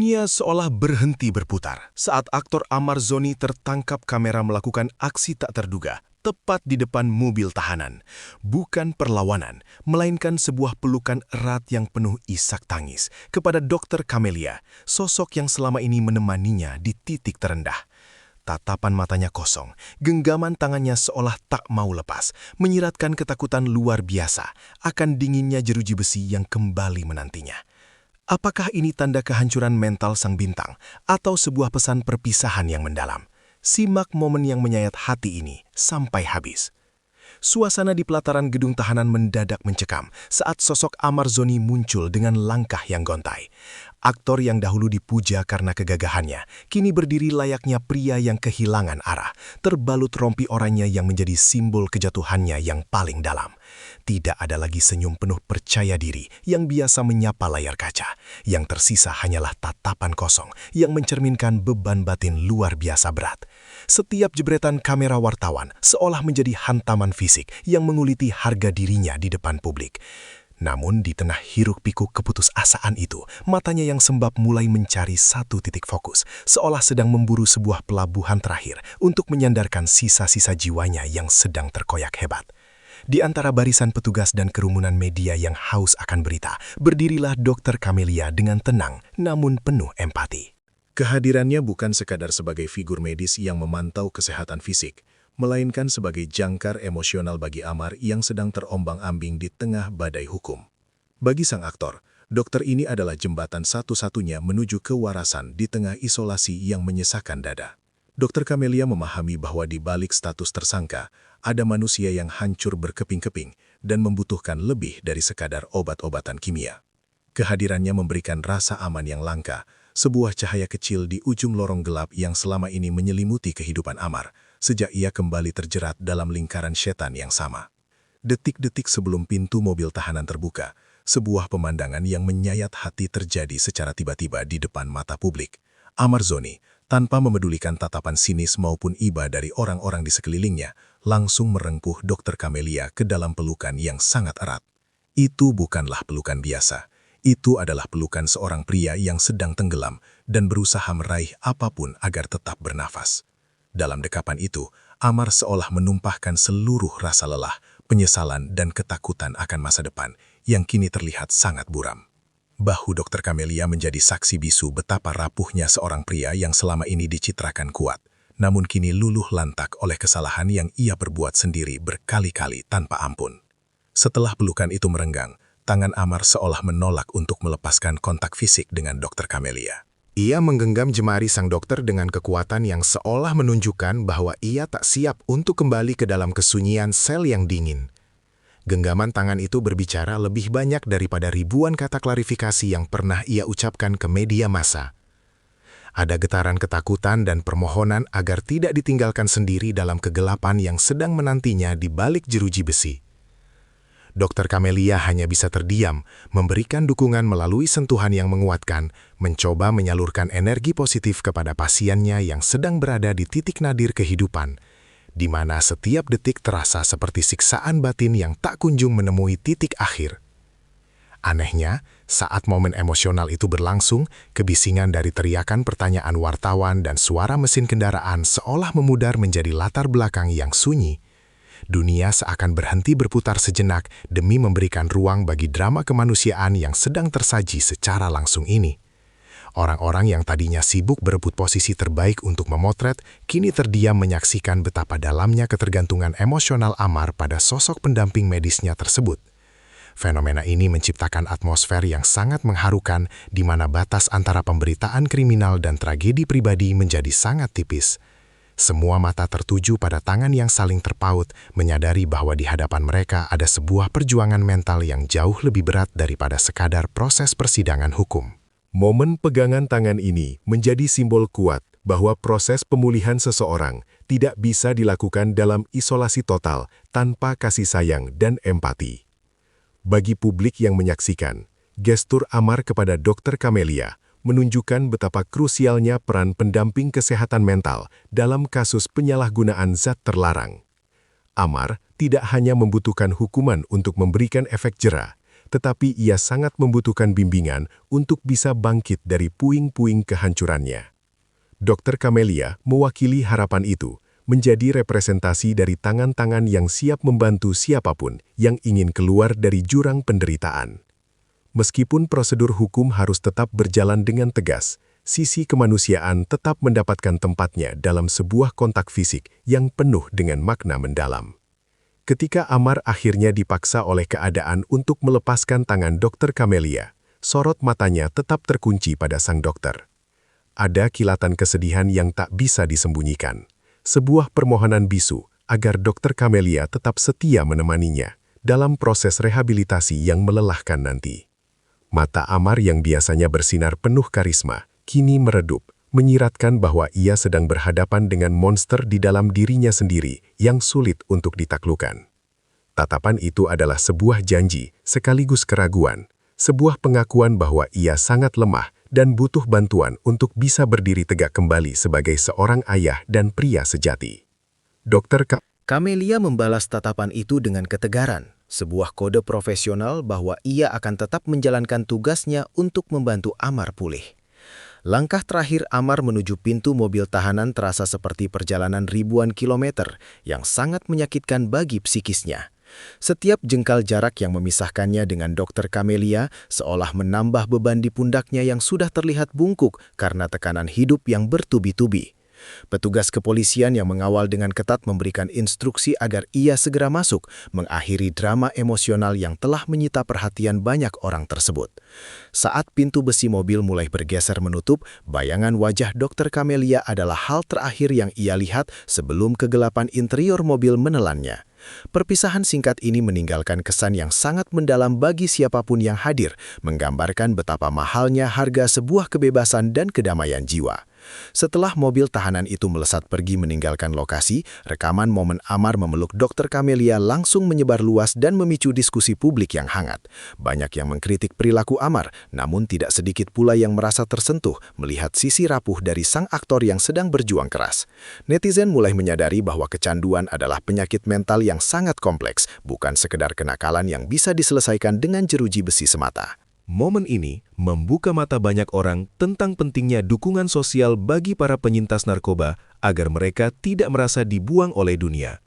Dunia seolah berhenti berputar saat aktor Amar Zoni tertangkap kamera melakukan aksi tak terduga tepat di depan mobil tahanan. Bukan perlawanan, melainkan sebuah pelukan erat yang penuh isak tangis kepada Dr. Camelia, sosok yang selama ini menemaninya di titik terendah. Tatapan matanya kosong, genggaman tangannya seolah tak mau lepas, menyiratkan ketakutan luar biasa akan dinginnya jeruji besi yang kembali menantinya. Apakah ini tanda kehancuran mental sang bintang atau sebuah pesan perpisahan yang mendalam? Simak momen yang menyayat hati ini sampai habis. Suasana di pelataran gedung tahanan mendadak mencekam saat sosok Amar Zoni muncul dengan langkah yang gontai. Aktor yang dahulu dipuja karena kegagahannya, kini berdiri layaknya pria yang kehilangan arah, terbalut rompi oranye yang menjadi simbol kejatuhannya yang paling dalam. Tidak ada lagi senyum penuh percaya diri yang biasa menyapa layar kaca. Yang tersisa hanyalah tatapan kosong yang mencerminkan beban batin luar biasa berat. Setiap jebretan kamera wartawan seolah menjadi hantaman fisik yang menguliti harga dirinya di depan publik. Namun di tengah hiruk-pikuk keputusasaan itu, matanya yang sembab mulai mencari satu titik fokus, seolah sedang memburu sebuah pelabuhan terakhir untuk menyandarkan sisa-sisa jiwanya yang sedang terkoyak hebat. Di antara barisan petugas dan kerumunan media yang haus akan berita, berdirilah Dr. Camelia dengan tenang namun penuh empati. Kehadirannya bukan sekadar sebagai figur medis yang memantau kesehatan fisik, melainkan sebagai jangkar emosional bagi Amar yang sedang terombang-ambing di tengah badai hukum. Bagi sang aktor, dokter ini adalah jembatan satu-satunya menuju kewarasan di tengah isolasi yang menyesakkan dada. Dr. Camelia memahami bahwa di balik status tersangka, ada manusia yang hancur berkeping-keping dan membutuhkan lebih dari sekadar obat-obatan kimia. Kehadirannya memberikan rasa aman yang langka, sebuah cahaya kecil di ujung lorong gelap yang selama ini menyelimuti kehidupan Amar, sejak ia kembali terjerat dalam lingkaran setan yang sama. Detik-detik sebelum pintu mobil tahanan terbuka, sebuah pemandangan yang menyayat hati terjadi secara tiba-tiba di depan mata publik. Amar Zoni, tanpa memedulikan tatapan sinis maupun iba dari orang-orang di sekelilingnya, langsung merengkuh Dr. Camelia ke dalam pelukan yang sangat erat. Itu bukanlah pelukan biasa. Itu adalah pelukan seorang pria yang sedang tenggelam dan berusaha meraih apapun agar tetap bernafas. Dalam dekapan itu, Amar seolah menumpahkan seluruh rasa lelah, penyesalan dan ketakutan akan masa depan yang kini terlihat sangat buram. Bahu Dr. Camelia menjadi saksi bisu betapa rapuhnya seorang pria yang selama ini dicitrakan kuat, namun kini luluh lantak oleh kesalahan yang ia perbuat sendiri berkali-kali tanpa ampun. Setelah pelukan itu merenggang, tangan Amar seolah menolak untuk melepaskan kontak fisik dengan Dr. Camelia. Ia menggenggam jemari sang dokter dengan kekuatan yang seolah menunjukkan bahwa ia tak siap untuk kembali ke dalam kesunyian sel yang dingin. Genggaman tangan itu berbicara lebih banyak daripada ribuan kata klarifikasi yang pernah ia ucapkan ke media massa. Ada getaran ketakutan dan permohonan agar tidak ditinggalkan sendiri dalam kegelapan yang sedang menantinya di balik jeruji besi. Dr. Camelia hanya bisa terdiam, memberikan dukungan melalui sentuhan yang menguatkan, mencoba menyalurkan energi positif kepada pasiennya yang sedang berada di titik nadir kehidupan, di mana setiap detik terasa seperti siksaan batin yang tak kunjung menemui titik akhir. Anehnya, saat momen emosional itu berlangsung, kebisingan dari teriakan pertanyaan wartawan dan suara mesin kendaraan seolah memudar menjadi latar belakang yang sunyi. Dunia seakan berhenti berputar sejenak demi memberikan ruang bagi drama kemanusiaan yang sedang tersaji secara langsung ini. Orang-orang yang tadinya sibuk berebut posisi terbaik untuk memotret, kini terdiam menyaksikan betapa dalamnya ketergantungan emosional Amar pada sosok pendamping medisnya tersebut. Fenomena ini menciptakan atmosfer yang sangat mengharukan di mana batas antara pemberitaan kriminal dan tragedi pribadi menjadi sangat tipis. Semua mata tertuju pada tangan yang saling terpaut, menyadari bahwa di hadapan mereka ada sebuah perjuangan mental yang jauh lebih berat daripada sekadar proses persidangan hukum. Momen pegangan tangan ini menjadi simbol kuat bahwa proses pemulihan seseorang tidak bisa dilakukan dalam isolasi total tanpa kasih sayang dan empati. Bagi publik yang menyaksikan, gestur Amar kepada Dr. Camelia menunjukkan betapa krusialnya peran pendamping kesehatan mental dalam kasus penyalahgunaan zat terlarang. Amar tidak hanya membutuhkan hukuman untuk memberikan efek jera, tetapi ia sangat membutuhkan bimbingan untuk bisa bangkit dari puing-puing kehancurannya. Dr. Camelia mewakili harapan itu, menjadi representasi dari tangan-tangan yang siap membantu siapapun yang ingin keluar dari jurang penderitaan. Meskipun prosedur hukum harus tetap berjalan dengan tegas, sisi kemanusiaan tetap mendapatkan tempatnya dalam sebuah kontak fisik yang penuh dengan makna mendalam. Ketika Amar akhirnya dipaksa oleh keadaan untuk melepaskan tangan Dr. Camelia, sorot matanya tetap terkunci pada sang dokter. Ada kilatan kesedihan yang tak bisa disembunyikan. Sebuah permohonan bisu agar Dr. Camelia tetap setia menemaninya dalam proses rehabilitasi yang melelahkan nanti. Mata Amar yang biasanya bersinar penuh karisma, kini meredup, menyiratkan bahwa ia sedang berhadapan dengan monster di dalam dirinya sendiri yang sulit untuk ditaklukkan. Tatapan itu adalah sebuah janji, sekaligus keraguan, sebuah pengakuan bahwa ia sangat lemah dan butuh bantuan untuk bisa berdiri tegak kembali sebagai seorang ayah dan pria sejati. Dr. Camelia membalas tatapan itu dengan ketegaran, sebuah kode profesional bahwa ia akan tetap menjalankan tugasnya untuk membantu Amar pulih. Langkah terakhir Amar menuju pintu mobil tahanan terasa seperti perjalanan ribuan kilometer yang sangat menyakitkan bagi psikisnya. Setiap jengkal jarak yang memisahkannya dengan Dr. Camelia seolah menambah beban di pundaknya yang sudah terlihat bungkuk karena tekanan hidup yang bertubi-tubi. Petugas kepolisian yang mengawal dengan ketat memberikan instruksi agar ia segera masuk, mengakhiri drama emosional yang telah menyita perhatian banyak orang tersebut. Saat pintu besi mobil mulai bergeser menutup, bayangan wajah Dr. Camelia adalah hal terakhir yang ia lihat sebelum kegelapan interior mobil menelannya. Perpisahan singkat ini meninggalkan kesan yang sangat mendalam bagi siapapun yang hadir, menggambarkan betapa mahalnya harga sebuah kebebasan dan kedamaian jiwa. Setelah mobil tahanan itu melesat pergi meninggalkan lokasi, rekaman momen Amar memeluk Dr. Camelia langsung menyebar luas dan memicu diskusi publik yang hangat. Banyak yang mengkritik perilaku Amar, namun tidak sedikit pula yang merasa tersentuh melihat sisi rapuh dari sang aktor yang sedang berjuang keras. Netizen mulai menyadari bahwa kecanduan adalah penyakit mental yang sangat kompleks, bukan sekedar kenakalan yang bisa diselesaikan dengan jeruji besi semata. Momen ini membuka mata banyak orang tentang pentingnya dukungan sosial bagi para penyintas narkoba agar mereka tidak merasa dibuang oleh dunia.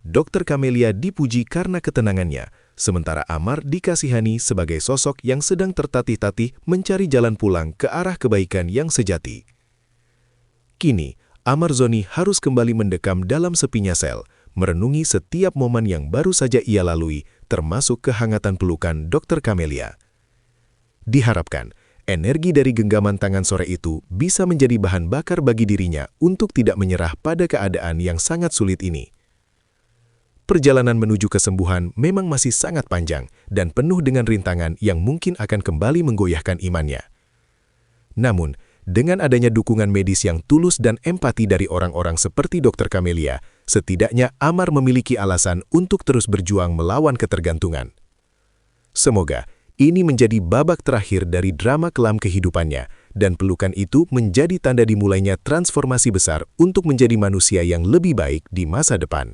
Dr. Camelia dipuji karena ketenangannya, sementara Amar dikasihani sebagai sosok yang sedang tertatih-tatih mencari jalan pulang ke arah kebaikan yang sejati. Kini, Amar Zoni harus kembali mendekam dalam sepinya sel, merenungi setiap momen yang baru saja ia lalui, termasuk kehangatan pelukan Dr. Camelia. Diharapkan, energi dari genggaman tangan sore itu bisa menjadi bahan bakar bagi dirinya untuk tidak menyerah pada keadaan yang sangat sulit ini. Perjalanan menuju kesembuhan memang masih sangat panjang dan penuh dengan rintangan yang mungkin akan kembali menggoyahkan imannya. Namun, dengan adanya dukungan medis yang tulus dan empati dari orang-orang seperti Dr. Camelia, setidaknya Amar memiliki alasan untuk terus berjuang melawan ketergantungan. Semoga ini menjadi babak terakhir dari drama kelam kehidupannya, dan pelukan itu menjadi tanda dimulainya transformasi besar untuk menjadi manusia yang lebih baik di masa depan.